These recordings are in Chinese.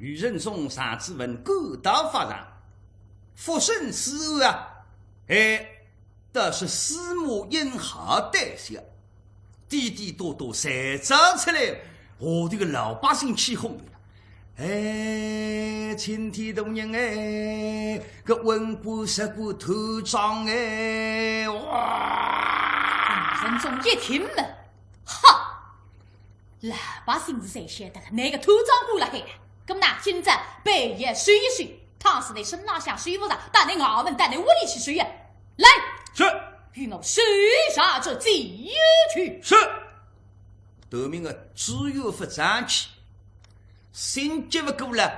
与人中上之文各道发展，复生死啊！都是司马印好代谢，滴滴多多谁找出来，我这个老百姓起哄的。青天大人个文武十部头长哇！人中一听了，哈！老百姓是谁晓得那个头长过来了？咁那现在半夜睡一睡，倘是你身浪下睡不着，但你衙门带你屋里去睡呀！来，是与我水下这几去。是，得命的只有不站起。心急不过了，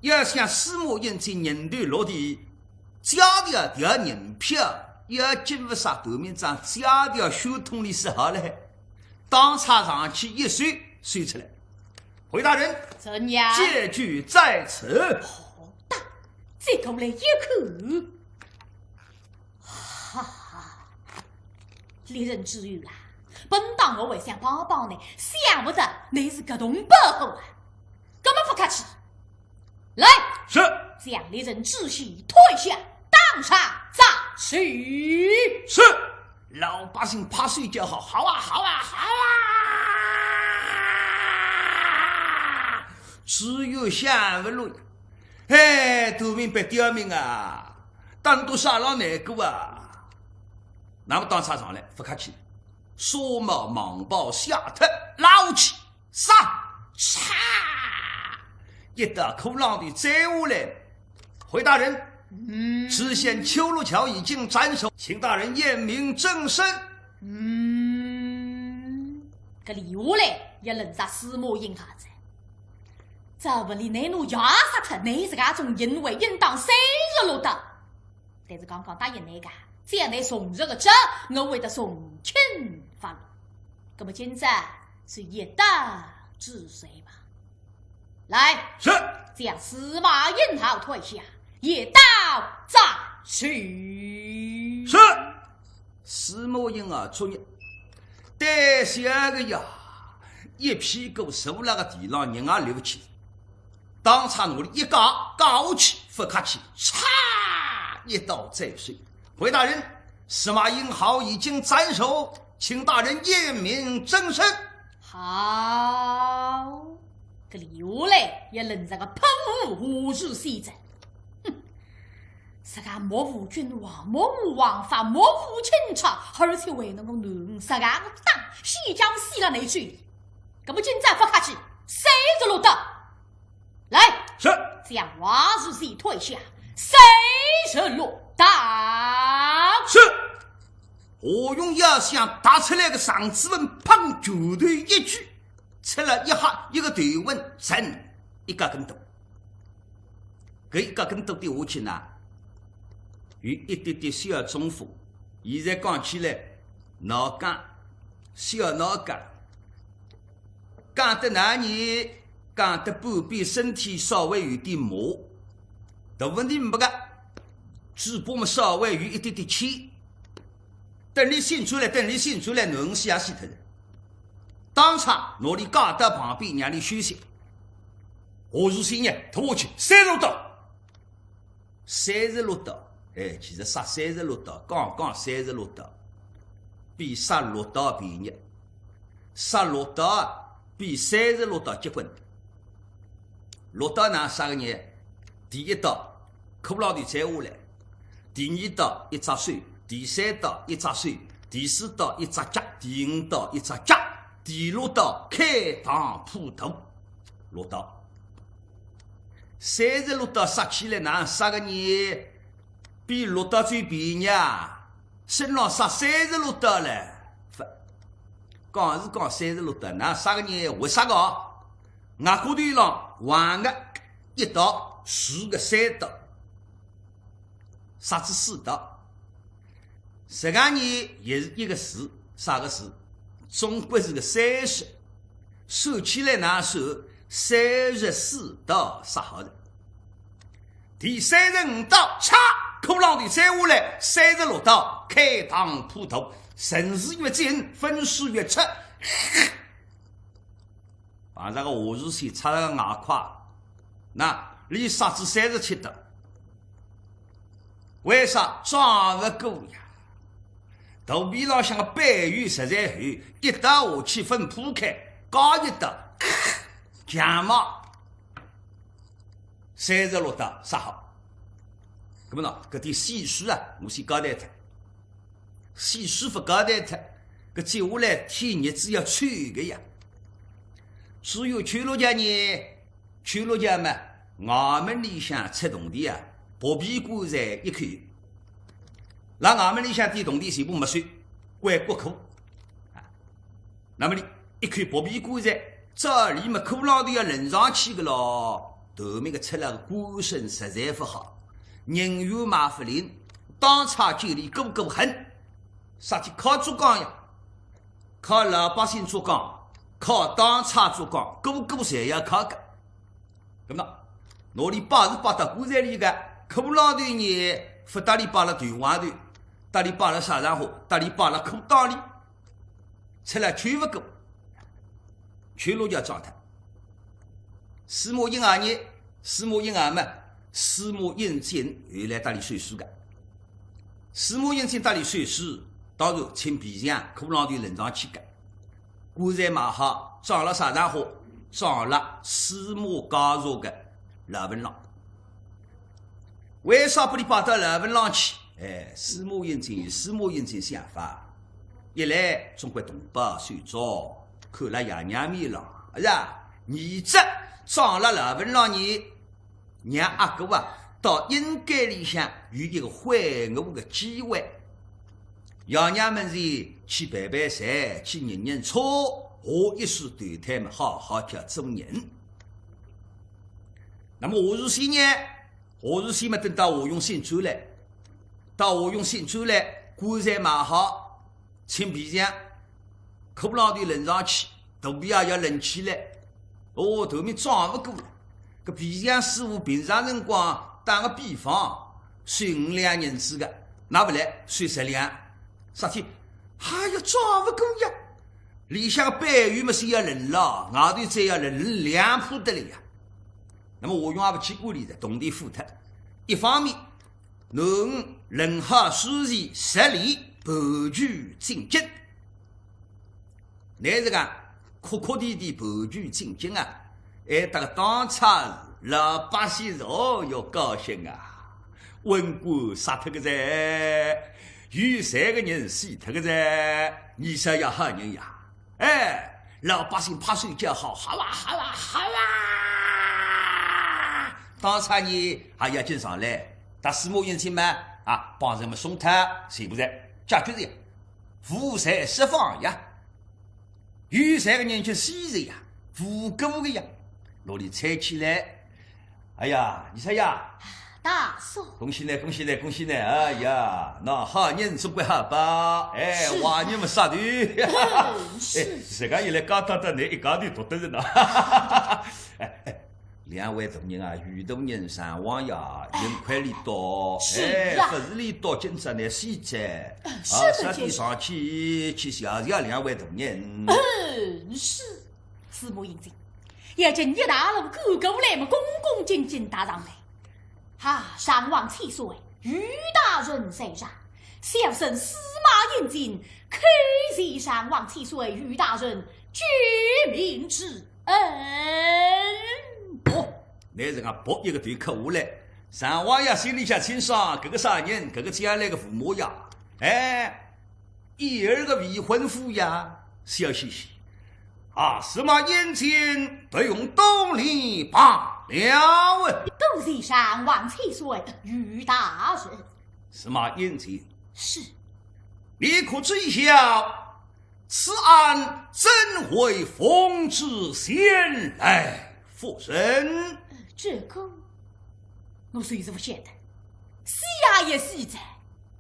要想司马印在人头落地，加条人票，要进不上头面长加条血统里是好了，当场上去一睡，睡出来。回大人，怎样？借据在此。好大，再过来一口。哈哈，猎人之语啦！本当我为想帮帮你，想不到你是个东北货啊！根本不客气。来，是将猎人秩序退下，当场斩去。是，老百姓怕睡觉好，好啊，好啊，好啊！只有想不落，都明白刁民啊，当多杀老难过啊！那么当场上来，不客气，说毛蟒包下特捞起杀，嚓！一道口浪的摘下来，回大人，知县秋路桥已经斩首，请大人验明正身。这里下来也认杀司马印哈子，这不里内奴压杀他，你是个种因为应当谁日落的？但是刚刚答应那个，这样你送这个账，我为的送亲发落。那么现在是一刀治谁吧？来，是将司马印号退下，一刀斩去。是，司马印啊，昨日带下个呀，一屁股受那个地浪，人啊流起，当场努力一搞搞起，不客气，嚓，一刀再碎。回大人，司马印号已经斩首，请大人验明正身。好。这里来也认这个喷雾胡日西子，哼！这个莫无君王、莫无王法、莫无清朝，而且为那个男这个当西江西了那句，那么现在不客气，谁着路的？来，是将华日西退下，谁着路的？是。我用药箱打出来个上子文，砰，绝对一句。吃了一下，一个头问神一个跟头，这一个跟头的下去呢，有一点点小重复。现在讲起来，脑干小脑干，讲得哪里？讲得半边身体稍微有点麻，大问题没个，嘴巴嘛稍微有一点点气。等你醒出来，能死也死脱了。当场拿你架到旁边，让你休息。何如新人拖下去36刀，36刀，其实杀36刀，刚36刀，比杀6刀便宜，杀6刀比36刀结棍。6刀呢杀个人，第一刀口牢里摘下来，第2刀一扎碎，第3刀一扎碎，第4刀一扎夹，第5刀一扎夹。第6刀开膛破头，6刀，36刀杀起来哪杀个人比6刀最便宜啊！身上杀36刀了，讲是讲36刀，哪杀个人为啥个？外骨头上横个1刀，竖个3刀，杀至4刀。这个人也是一个字，啥个字？总归是个30，算起来哪算34刀杀好人。第35刀，嚓，口浪的摘下来，36刀开膛破头，神是越紧，分数越出，把这个何如西插了个牙块，那离杀子37的，为啥装不过呀？肚皮上像个白玉实在厚，一打下去分铺开，高一打，强嘛，36打杀好。那么呢，搿点细数啊，我先交代他。细数不交代他，搿接下来天日子要穿个呀。只有全罗家呢，全罗家嘛，衙门里向出铜钿啊，薄皮棺材一口。那衙门里向点铜钿全部没算，归国库啊。那么你一口薄皮棺材，照理嘛，库浪头要轮上去个咯。头面个出来个官声实在不好，人员马不灵，当差就里够够狠。啥体靠做工呀？靠老百姓做工，靠当差做工，个个侪要靠个。咁么，哪里摆是摆到棺材里个？库浪头呢，不搭里摆了团外头，搭里摆了沙场河，搭里摆了裤裆里，出来全不够，全路叫状态。司马懿啊呢，司马懿啊嘛，司马懿进原来搭里算数个，司马懿进搭里算数。当然，请皮匠库浪头轮上去个，棺材买好，装了沙场河，装了司马家族的老文郎。为啥不里摆到老文郎去？司马懿进有司马懿进想法，一来总归东北算早，看了爷娘面浪，是吧？儿子装了老文郎呢，让阿哥啊到阴间里向有一个会晤的机会。爷娘们是去办办事，去认认错，我一时对他们好好叫做人。那么何如先呢？何如先嘛，等到何用先转来，到何用先转来，棺材买好，请皮匠，库浪头轮上去，肚皮也要轮起来。哦，头面装不过了。搿皮匠师傅平常辰光打个比方，算5两银子个，拿不来算10两。啥体还要装不过呀？里向个白玉嘛是要轮了，外头再要轮2铺得了呀。那么我用也不去管理的，动地付脱。一方面，侬轮好书前10里盘踞进京，乃是讲哭哭啼啼盘踞进京啊！哎，这个当差老百姓哦哟高兴啊！文官杀脱个噻！有3个人死脱个噻，你说要好人呀？哎，老百姓拍手叫好，好啊好啊好啊！当差呢还要进上来，但司马懿嘛啊，帮人们送他，是不是？解决呀，富财释放呀，有3个人就死人呀，无辜的呀，哪里猜起来？哎呀，你说呀？大嫂，恭喜你，恭喜你，恭喜你！哎呀，那好人总归好报，哎，坏人们杀头。是，这个一来讲到你一讲就读得人了。哎，2位大人啊，余大人上网呀，人快里到，哎，不是里到今朝呢西在，啥地上去瞧瞧2位大人。是，司马懿要见一大路哥哥来嘛，恭恭敬敬打上来。上王千岁，余大人在上，小生司马懿进，叩谢上王千岁余大人救命之恩。乃是讲搏一个队客下来，上王爷心里想清爽，这个啥人，这个将来的父母呀，哎，一儿个未婚夫呀，笑嘻嘻。司马懿进不用动力罢了。多谢上王千岁余大人。司马懿进是，你可知晓此案怎会奉旨前来复审？这个我虽是不晓得，西衙也是在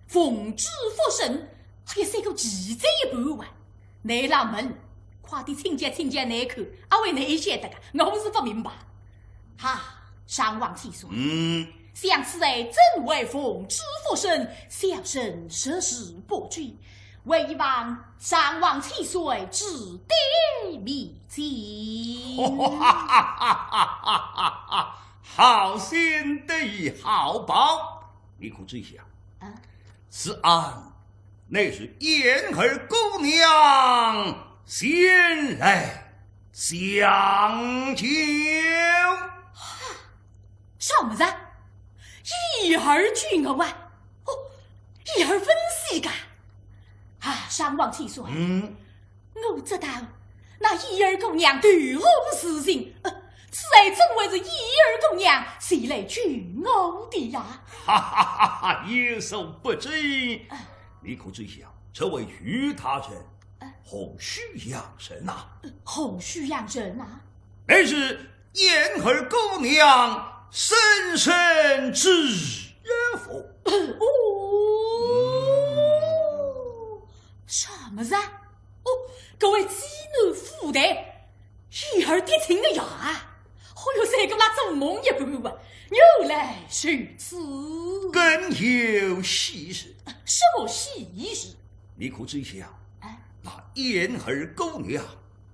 奉旨复审，还有3个记者一半完，内郎们快点请教请教内口，阿为内晓得个，我是不明白。上王千岁，想此人怎会奉旨复审？小生实事不知，唯望上王千岁指点迷津。好心得以好报，你可知晓？此案乃是燕儿姑娘先来相求。什么子？一儿君我啊！哦，一儿分析噶啊！上望其说，我知道那一儿姑娘对我私情，此爱怎会是一儿姑娘谁来娶我的呀？哈哈哈哈！有所不知，你可知晓？这位于他人何须养神啊？何须养神啊？乃是燕儿姑娘深深之人否？什么子？各位妻女妇的，一儿的情的呀！我有谁跟他做梦也不啊？原来是此，更有喜事。什么喜事？你可知晓？那燕儿姑娘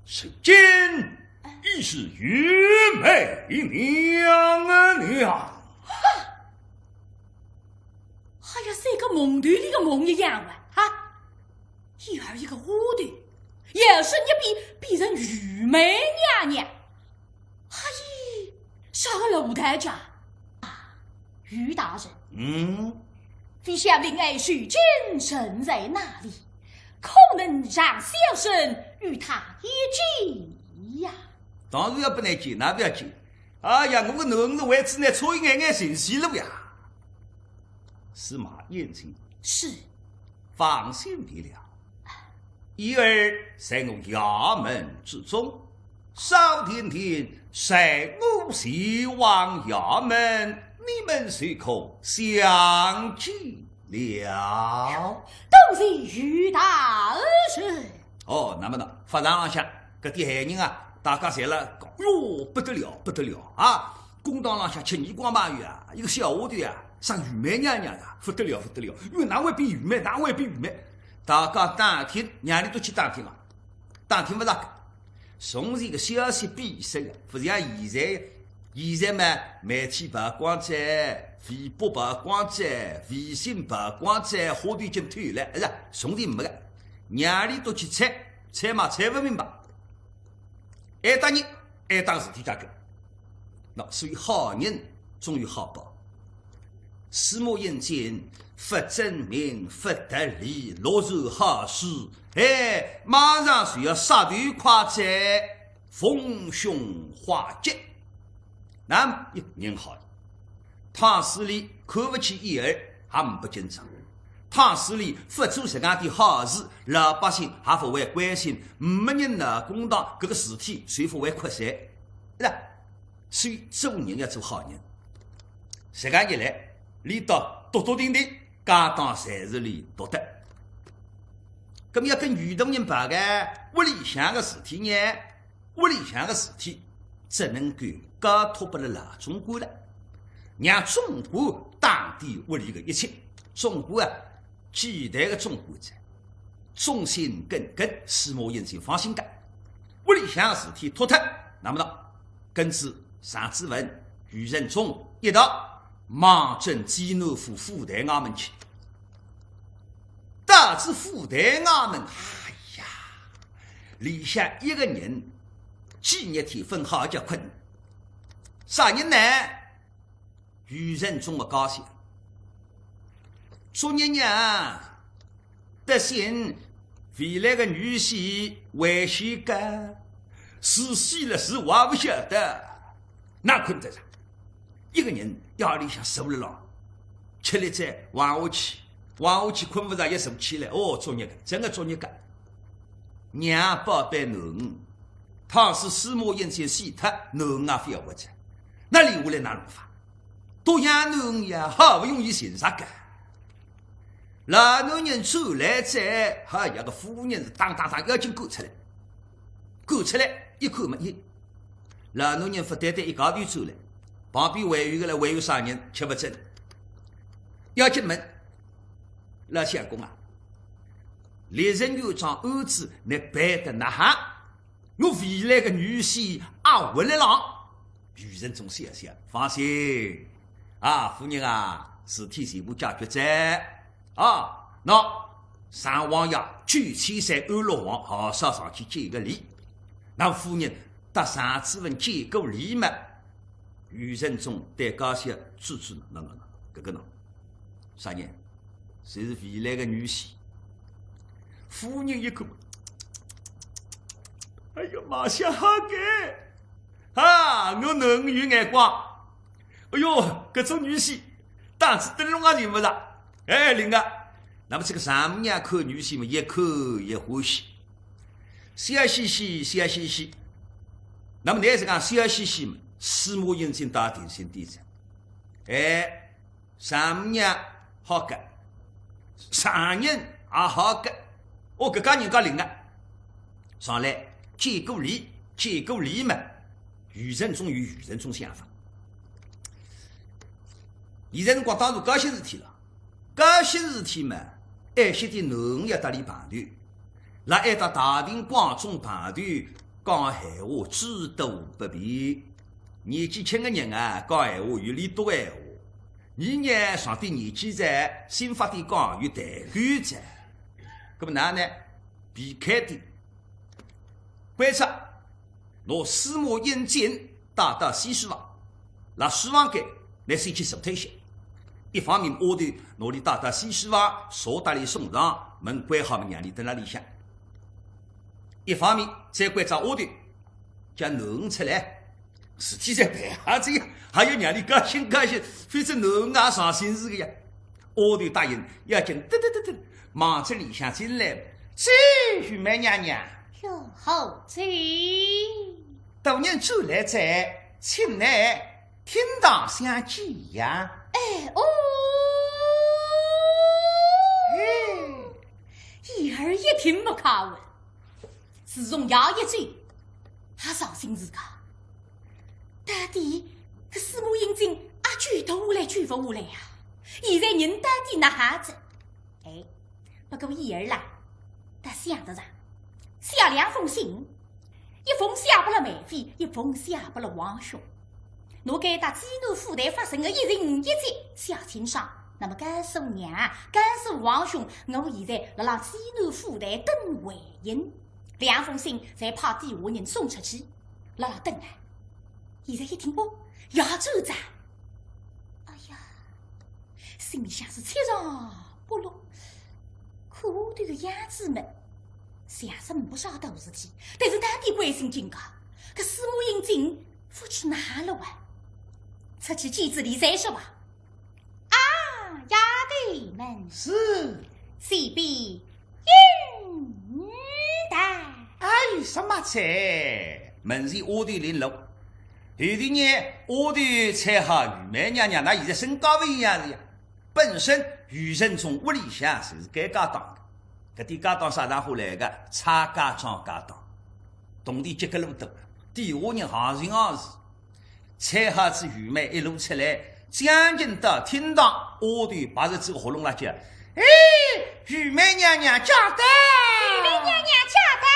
是真亦是虞美娘啊娘！还有谁个梦里的个梦一样啊？一儿一个我的，也是你比人虞美娘娘。嘿，上了楼台家啊，于大人，陛下令爱许君身在哪里？可能让小生与他一起呀？当然要不能见，那不要见。哎呀，我个囡儿为此呢，错一眼眼神息了呀。司马燕青是，放心得了。一儿在我衙门之中，少天天率我前往衙门，你们随可相见了。都是于大人。哦，那么呢，法场上向搿点害人啊，大家侪了讲哟，不得了，不得了啊！公堂浪向吃年光马鱼啊，一个小丫头啊，生虞美娘娘啊，不得了，不得了！因为哪会比虞美，哪会比虞美？大家当天娘里都去打听啊，打听不着个。从这个消息比赛啊，不像现在嘛，媒体曝光在，微博曝光在，微信曝光在，话都已经退了，是吧？从前没个，娘里都去猜嘛，猜不明白。爱打人，爱打事体价格。那所以好人终于好报。司马燕见不正名，不得理，落入好事，马上就要杀头快哉，逢凶化吉。那么人好，汤司礼看不起一儿，还不紧张。汤司礼不做这样的好事，老百姓还不会关心，没人拿公道这个事体谁不会扩散？是吧？所以做人要做好人。这样一来，理到笃笃定定，家当才是理笃的。咁要跟有同人办个屋里向的事体呢？屋里向的事体只能够交托给了老中国了，让中国当地屋里的一切。中国啊，期待的中国者忠心耿耿，司马燕青放心干。屋里向的事体托他，那么呢，跟着常子文、余仁忠一道忙正济南府府台衙门去。到至府台衙门，哎呀，里向一个人几日天分好叫困。啥人呢？余仁忠的高兴。昨日娘得信未来的女婿为谁干？是死了是我不晓得。哪困得上？一个人腰里向受了浪，吃力再往下去困不着，一坐起来，哦，作孽个，真的作孽个。娘宝贝囡，倘是司马燕青死脱，囡也非要活着，那留下来哪弄法？多养囡呀，好不容易寻啥个？老男人出来再，好一个妇人是当要紧赶出来，一看没一。老男人不单单一高头走来，旁边还有个来，还有啥人吃不正？要进门，老相公啊，猎人有桩案子，你办得那哈？我未来的女婿啊，回来了，余仁忠想想，放心啊，夫人啊，事体全部解决在啊。那三王爷举起山安乐王，好上上去见个礼。那夫人搭三子文见过礼嘛？余仁忠对高些指指呢，这个呢，啥人？谁是未来的女婿？夫人一看，哎呀妈，下个啊，我能有眼光。哎呦，这种女婿当时得弄啊人不是？哎，另外，那么这个丈母娘看女婿嘛，一看也欢喜，笑嘻嘻。那么那是讲笑嘻嘻嘛，司马应经打定心底子。哎，丈母娘好干，丈人也好干。哦，搿家人家灵啊，上来见过礼嘛。余仁忠有余仁忠想法。现在辰光当然高兴事体了，高兴事体嘛，爱惜的农业搭里旁团，辣爱到大庭广众旁团讲闲话，只多不便。年纪轻的人啊，讲闲话有理多闲话。你呢，上点年纪在，心法点讲有谈感在。那么哪呢？避开点，观察，拿司马应经带到西书房，辣书房间来先去坐退歇。一方面，下头拿里带到西书房，坐搭里送上，门关好嘛，让你等那里向。一方面，再观察下头，叫侬出来，事体在办哈子呀，还要让你高兴，反正侬也上心事个呀。下头答应要进，得，忙着里向进来。这玉梅娘娘，哟好这多年走来在，请来厅堂相见呀。哎哦，一儿一听不卡问，自从牙一嘴，他伤心自家。到底这司马应经啊，举头下来举不下来呀？现在人到底那哈子？哎，不过一儿啦。他想得上，写2封信，一封写给了梅妃，一封写给了王兄。我给他济南府台发生的一人一节写清爽。那么甘肃娘，甘肃王兄，我现在辣济南府台等回音。2封信才派地下人送出去，辣等啊。现在一听哦，要走着，哎呀，心里像是七上八落。可我对个样子们，想什么不少大事体，但是哪点关心金家？可司马应经夫去哪了啊？出去见子里再说吧。啊，丫头们是西边应带。哎，什么菜？门前下头领路，后头呢，下头才好玉梅娘娘，那现在身高不一样的呀。本身余仁忠屋里向就是该家当的，搿点家当啥上话来个？差家庄家当，同地接个路多，地下人行情行事。才好子玉梅一路出来，将近到厅堂，下头把着这个活龙辣叫，哎，玉梅娘娘驾到！玉梅娘娘驾到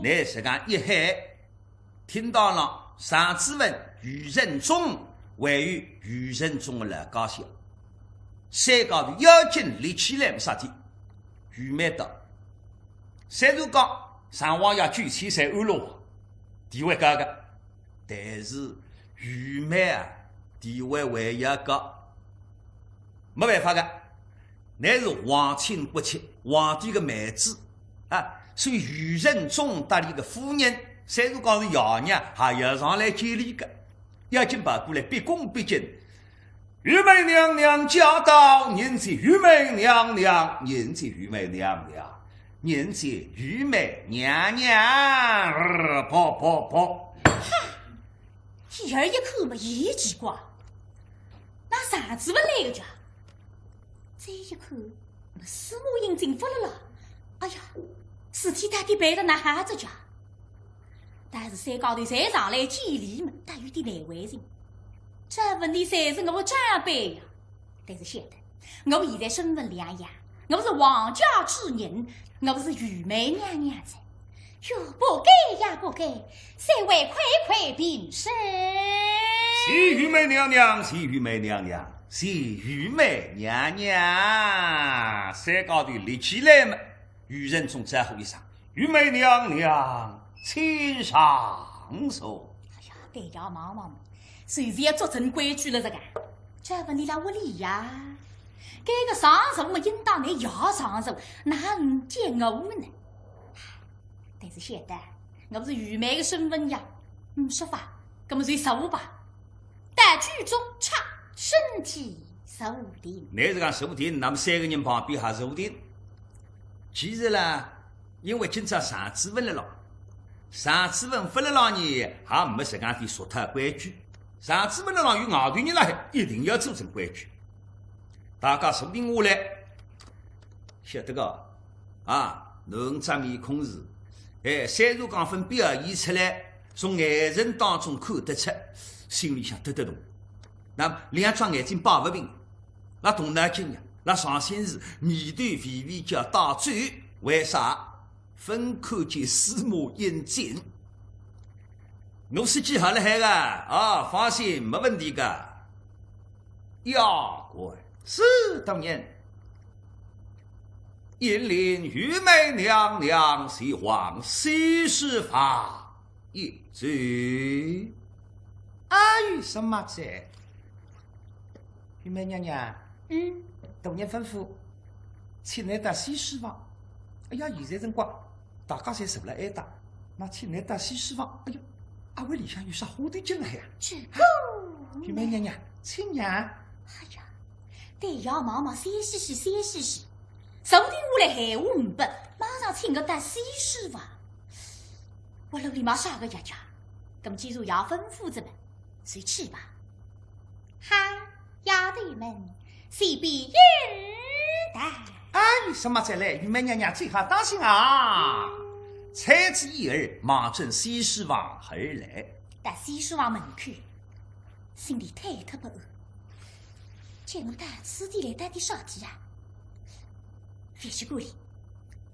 在！乃是讲一喊，厅堂上上子问余仁忠。还有余仁忠的老高兴，山高头妖精立起来没啥地，玉梅道，虽然讲上王爷举起山安乐地位高个，但是玉梅啊地位还要高，没办法个，乃是皇亲国戚，皇帝的妹子啊，所以余仁忠搭里的夫人，虽然讲是姚娘，还要上来见礼个。要紧跑过来，毕恭毕敬。玉梅娘娘驾到，人在玉梅娘娘，人在玉梅娘娘，人在玉梅娘娘。跑！一儿一口嘛，也奇怪，那啥子不来个家？这一口，司马应经发了了。哎呀，事体到底办了那哈子家？但是山高头才上来见礼嘛，他有点难为情。这问题才是我长辈呀。但是晓得，我现在身份两样，我是皇家之人，我是玉梅娘娘子。哟，不给呀不给，谁为快快平身？谢玉梅娘娘，谢玉梅娘娘，谢玉梅娘娘，山高头立起来嘛！渔人中招呼一声：“玉梅娘娘，请上手。”哎呀，对呀，妈妈，随时要做成规矩了这个，这问你来屋里呀？这个上手嘛，应当你要上手，哪能见我呢？但是现在我不是愚昧的身份呀，说法，那么就收吧。但剧中差身体收定。你是讲收定，那么三个人旁边还收定。其实呢，因为今朝上次问了咯，上次问发了老你还没这样的说他规矩。上次问了老有外头人来，一定要做成规矩。大家收定下来，晓得个啊？侬张面孔是，三如讲分表现出来，从眼神当中看得出，心里想得动。那么两双眼睛摆不平，那动脑筋呀，那伤心事，面对微微叫打转，为啥？分看见司马引进。我设计好了海个啊，放心，没问题个。呀，乖，是当然。引领玉梅娘娘西往西施法一嘴。阿玉什么在？玉梅娘娘，大人吩咐，请来到西施房。哎呀，现在辰光大家侪坐了挨打，那请来到西施房。哎呦，阿位里向有啥话头讲了呀？玉梅娘娘，请娘。哎呀，对呀，妈妈三西西，三西西。手定下来闲话唔不，马上请个到西施房。我楼里马啥个呀家？咁既然要吩咐着们，随去吧。哈，丫头们，谁必应待？哎，什么再来？玉梅娘娘最好当心啊！才子一儿马正西施房而来，到西施房门口，心里忐忑不安。见我到此地来到底啥地啊？必须过里，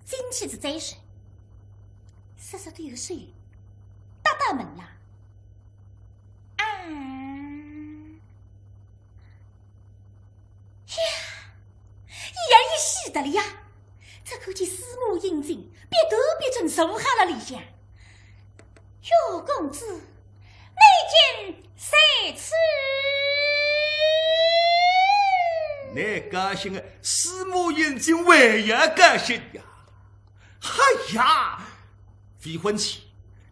进去是再水，瑟瑟对个水，打打门啦！呀，一儿一喜的了呀！这口气司马引进，别得别真收下了里向。哟，公子，内见谁此？你高兴啊！司马引进为呀高兴呀！哎呀，未婚妻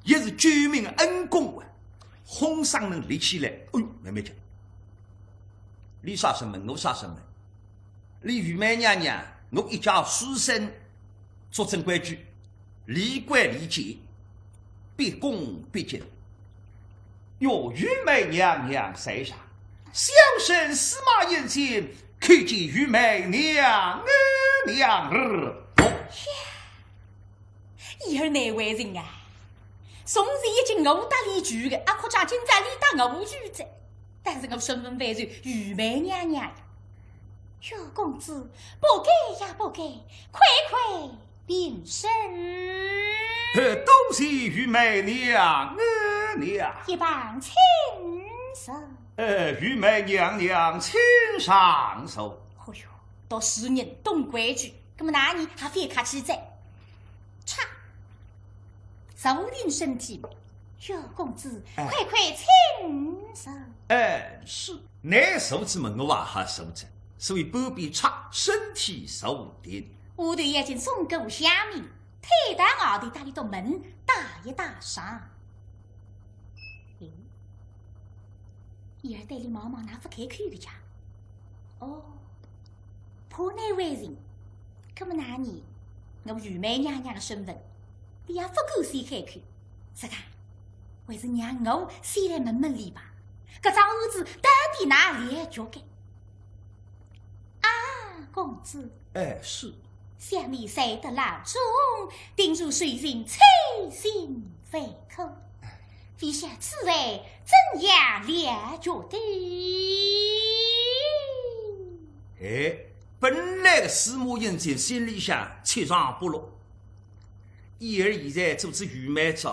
也是救命恩公啊！哄上人立起来，哎呦，妹妹讲，你啥什么？我啥什么？你玉梅娘娘，我一家书生，做正规矩，礼规礼节，必恭必敬。哟，玉梅娘娘在上，相声司马引进。看见玉梅娘儿，一儿哪位人啊？从前已经殴打李举的，阿可讲今在里打殴举的，但是我身份非是玉梅娘娘呀。哟，公子，不给呀不给，快快变身！多谢玉梅娘一棒亲手。玉梅娘娘请上手。哎呦，都是人懂规矩，那么那你还非客气在？嚓，收定身体。哟，公子，快快请手。是，难受之门我还受着，所以不必差身体收定。我对眼睛送狗下面，推到外头打里到门，打一打上。一儿对你妈妈那副开口的家，哦，怕那位人，那么那你，我玉梅娘娘的身份，你也不够先开口，是个，还是让我先来问问你吧，这张儿子到底哪里脚给？啊，公子，是，想你谁的老中，定如水人催心肺口。陛下此位怎样了决的？本来的司马引进心里想七上八落，伊儿现在做只愚昧者，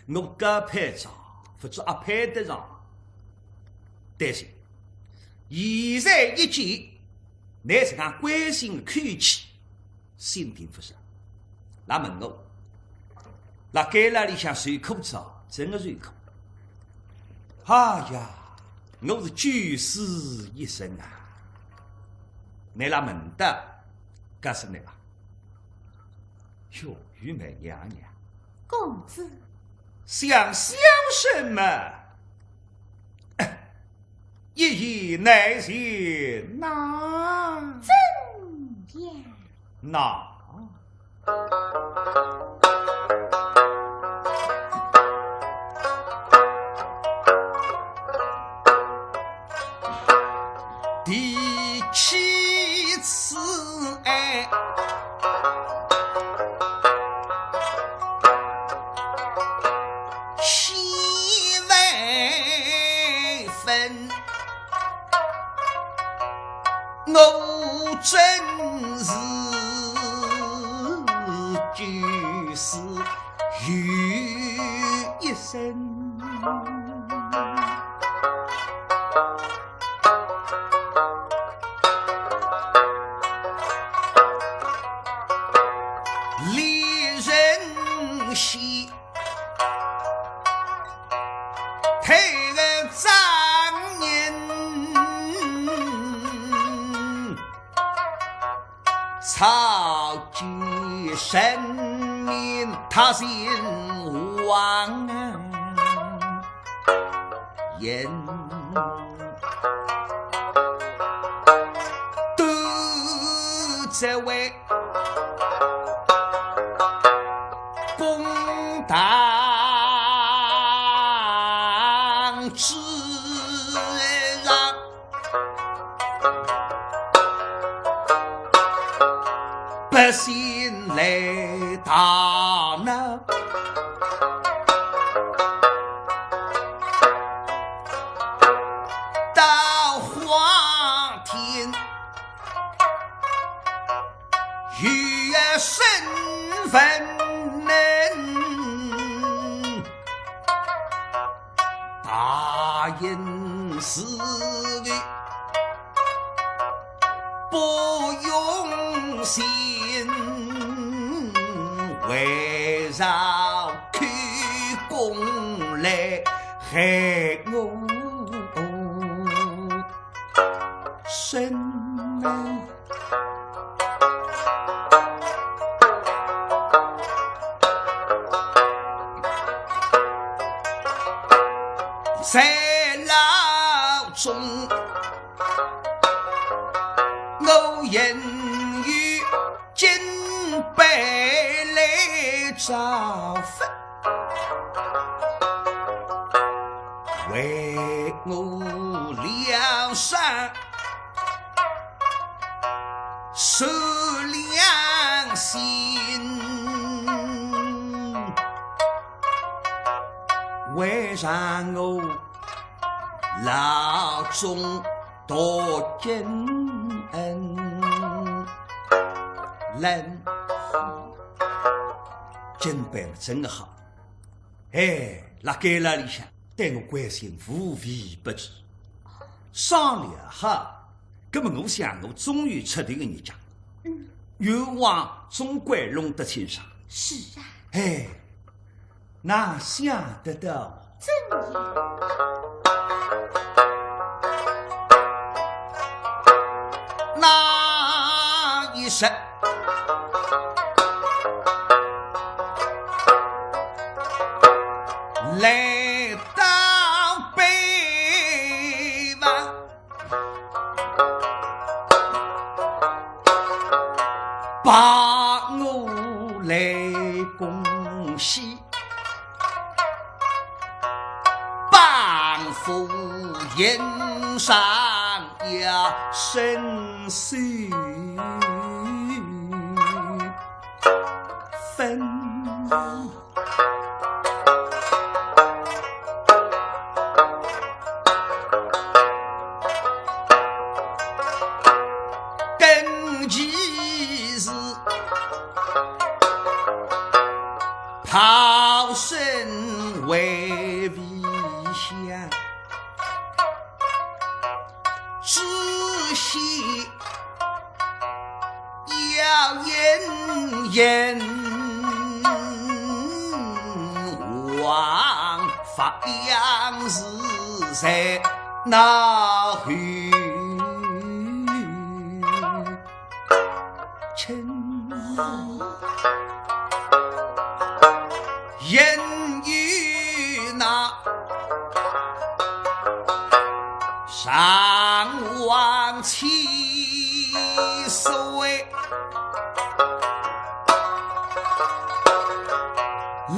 我搿配着，或者也配得上。但是现在一见，乃是讲关心的看起，心定不实。那问我，辣盖那里向受苦者，真的受苦。哎呀，我是九死一生啊！你拉问得，搿是你吧？哟，玉梅娘娘，公子想什么？一言乃行，那怎样？那第七次爱，喜未分，我真是就是有一生。离人兮，配个张人，草芥生命他心亡言，都这位公堂之上，百姓来打闹，到皇天有身份。大隐私语不用心，为啥看功来害我生命？在牢中，我因与金杯来招分，为我梁山守良心，为啥我牢中多金恩？人金办得真好，哎，辣盖那里向对我关心无微不至。商量哈，那么我想我终于出头的日子，愿望总归弄得清爽。是啊，哎，哪想得到？怎样？那一声来到北方，把我来恭喜，帮扶迎上呀深邃分。根基是逃生为危险，只惜要严严王发扬是在那后言语那上望其岁，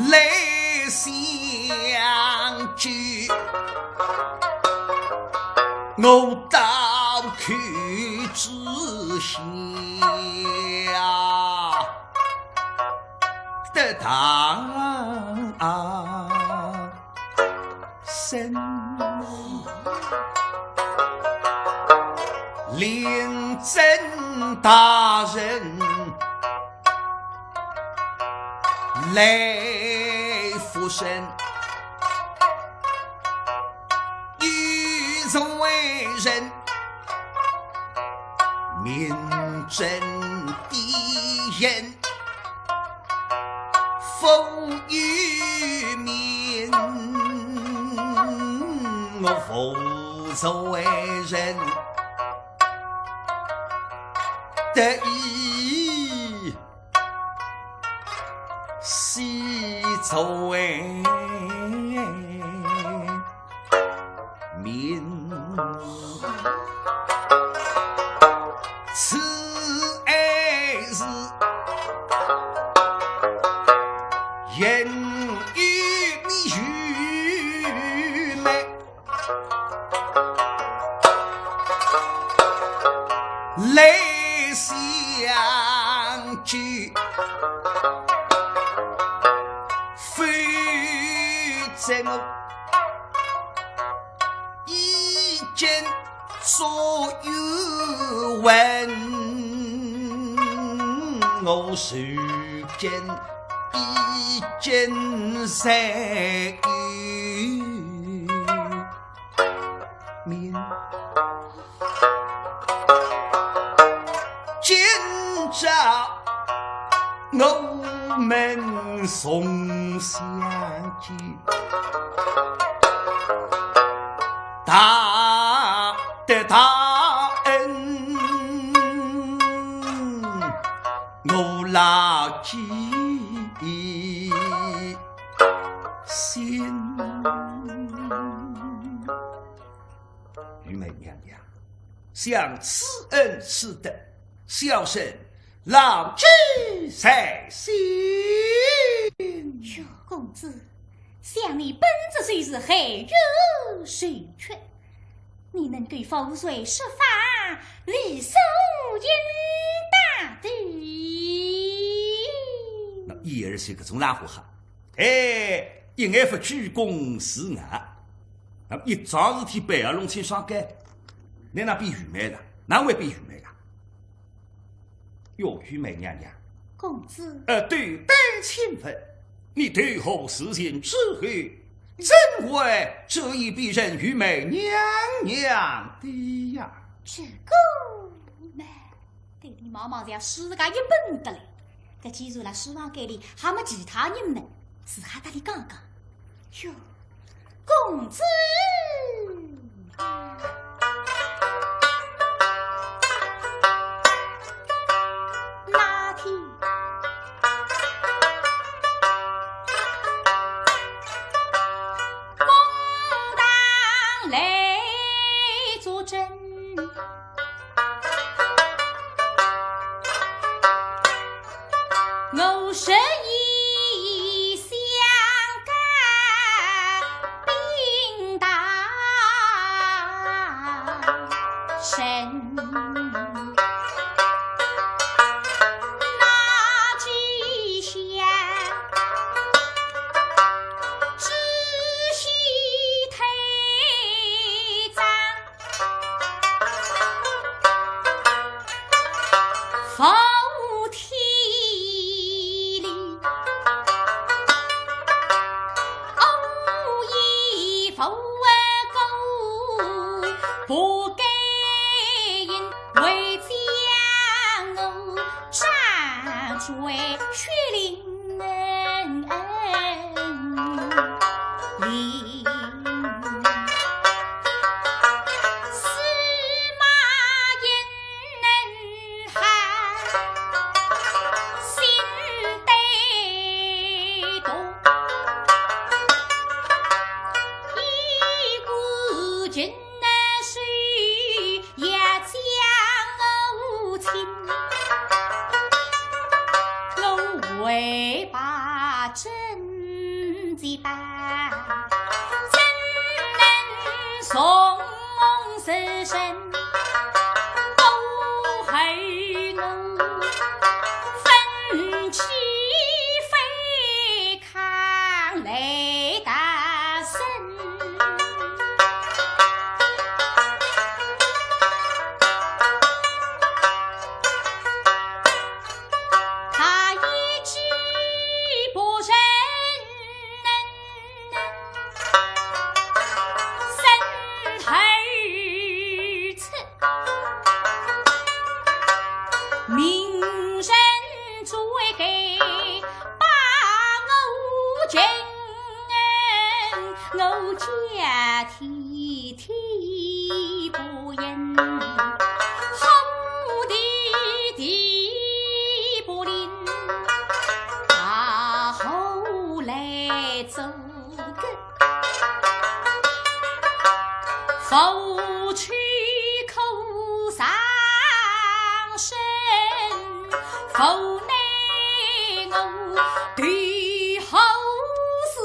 泪相聚，我到去之下的当身，临真大人来复身，欲从为人明真的言，风雨民，我复从为人得意西周为民，此爱是言语愚昧，泪相聚，非真我一见所有闻，我受见一见谁面见着我们送相聚，大的大恩我牢记心。玉梅娘娘想此恩此德，小生牢记在心。哟，公子，想你本子虽是黑日水泉，你能给风水设法理受应大的。那一儿是个种拉胡哈，一眼不鞠躬是俺。那一桩事体背而弄清爽干，你那比愚昧了，哪会比愚昧了？哟，玉梅娘娘，公子，对待亲份，你对后事情之后，怎会这一比人玉梅娘娘的呀？这个嘛，对你妈妈要世界一本的嘞。这既然了书房间里还没其他人们，是还得你讲讲。哟，公子。那天公当来作证，我实意相干并大把真结拜，怎能从死神都恨我奋起非抗雷大神。他一句不认生儿子，名人追给把我敬，我家体体不言，好的地不灵，他后来走个否去口上身，否内我对后事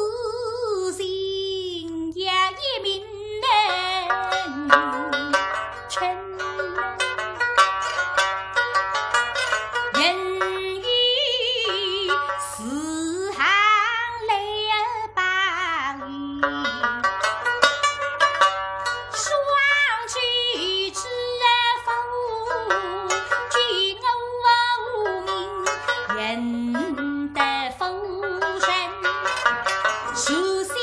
情也一明称人与四行来把语，双举之否举我名，认得否认属心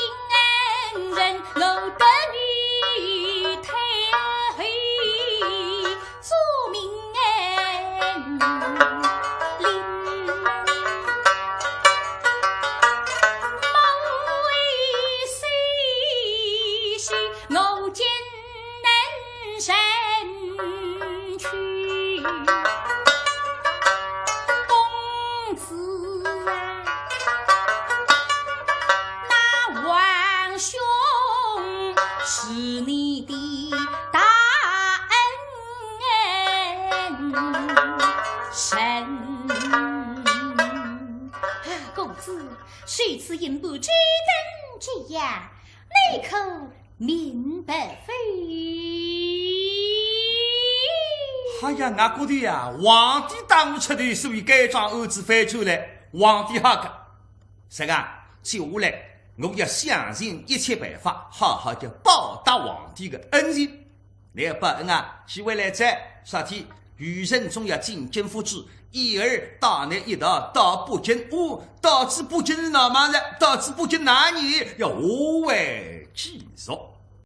人，我的女太后做名灵。某一时时我见能神去，公子啊，那王兄是你的大恩神。公子谁此言不知等这样，内口明白非？哎呀，我觉得呀，皇帝当务出头，所以该装儿子翻出来，皇帝好个。是个，接下来我要想尽一切办法，好好的报答皇帝的恩情。来报恩啊，几位来在啥天？余人总要进京复旨，一儿大内一道到北京，到至北京哪嘛人？到至北京哪年要何为继续？